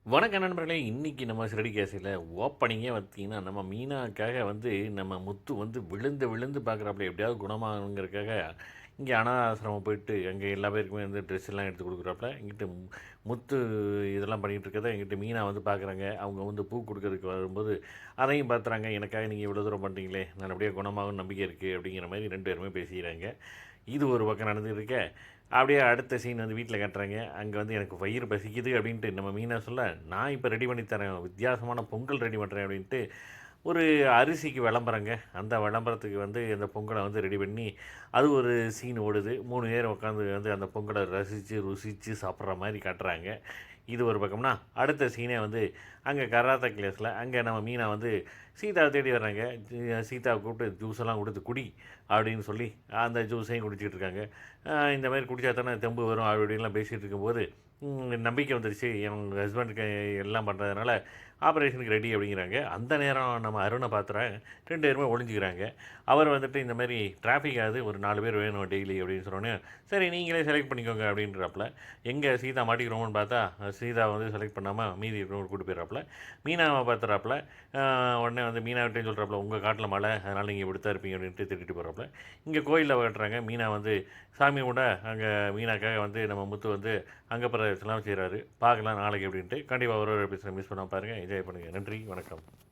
வணக்கம் நண்பர்களே! இன்னைக்கு நம்ம சிறடி கேஸில ஓப்பனிங்கே பார்த்தீங்கன்னா, நம்ம மீனாக்காக வந்து நம்ம முத்து வந்து விழுந்து விழுந்து பார்க்குறாப்புல எப்படியாவது குணமாகணுங்கிறதுக்காக, இங்கே அனாதை ஆசிரமம் போயிட்டு அங்கே எல்லா பேருக்குமே வந்து ட்ரெஸ் எல்லாம் எடுத்து குடுக்குறாப்புல. இங்கிட்டு முத்து இதெல்லாம் பண்ணிட்டு இருக்கறத இங்கிட்டு மீனா வந்து பார்க்குறாங்க. அவங்க வந்து பூ குடுக்கறதுக்கு வரும்போது, அதையும் பார்த்துறாங்க. எனக்காக நீங்க இவ்வளோ தூரம் பண்றீங்களே! நல்லபடியா குணமாகும்னு நம்பிக்கை இருக்கு. அப்படிங்கிற மாரி 2 பேருமே பேசிக்கிறாங்க. இது ஒரு பக்கம் நடந்துட்டு இருக்க, அப்படியே அடுத்த சீன் வந்து வீட்ல காட்டுறாங்க. அங்க வந்து எனக்கு வயிறு பசிக்குது அப்படின்ட்டு நம்ம மீனா சொல்ல, நான் இப்ப ரெடி பண்ணி தரேன். வித்தியாசமான பொங்கல் ரெடி பண்றேன் அப்படின்ட்டு, ஒரு அரிசிக்கு விளம்பரங்க. அந்த விளம்பரத்துக்கு வந்து அந்த பொங்கல வந்து ரெடி பண்ணி, அது ஒரு சீன் ஓடுது. 3 பேர் உட்காந்து வந்து அந்த பொங்கல ரசிச்சு, ருசிச்சு சாப்பிடுற மாரி காட்டுறாங்க. இது ஒரு பக்கம்னா, அடுத்த சீனே வந்து அங்க கராத்தே கிளாஸ்ல அங்க நம்ம மீனா வந்து சீதாவ தேடி வர்றாங்க. சீதாவ கூப்பிட்டு ஜூஸெல்லாம் குடுத்து குடி அப்படின்னு சொல்லி, அந்த ஜூஸையும் குடிச்சிட்டு இருக்காங்க. இந்த மாரி குடிச்சா தானே தெம்பு வரும் அப்படி இப்படின்லாம் பேசிட்டு இருக்கும்போது, நம்பிக்கை வந்துருச்சு. எங்க ஹஸ்பண்டுக்கு எல்லாம் பண்றதுனால ஆப்பரேஷனுக்கு ரெடி அப்படிங்கிறாங்க. அந்த நேரம் நம்ம அருண பாத்துறேன் 2 பேருமே ஒளிஞ்சுக்கிறாங்க. அவர் வந்துட்டு இந்த மாரி டிராஃபிக் ஆகுது. ஒரு 4 பேர் வேணும் டெய்லி அப்படின்னு சொன்னோனே, சரி நீங்களே செலக்ட் பண்ணிக்கோங்க அப்படின்றாப்புல. எங்க சீதா மாட்டிக்கிறோமோன்னு பார்த்தா, சீதா வந்து செலக்ட் பண்ணாம மீதி இருக்கிறவங்க கூட்டு போயிடுறாப்புல. மீனாவ பாத்துறாப்புல. உடனே வந்து மீனாகிட்டயும் சொல்றாப்புல, "உங்க காட்டுல மழை, அதனால நீங்க இப்படி தான் இருப்பீங்க" அப்படின்ட்டு திட்டிட்டு போறாப்புல. இங்க கோயில்ல காட்டுறாங்க. மீனா வந்து சாமி கும்பிட, அங்க மீனாக்காக வந்து நம்ம முத்து வந்து அங்க பிரதட்சணம்லாம் செய்றாரு. பார்க்கலாம் நாளைக்கு அப்படின்ட்டு. கண்டிப்பா ஒரு ஒரு எபிசோட் மிஸ் பண்ணாம பாருங்க. என்ஜாய் பண்ணுங்க. நன்றி, வணக்கம்.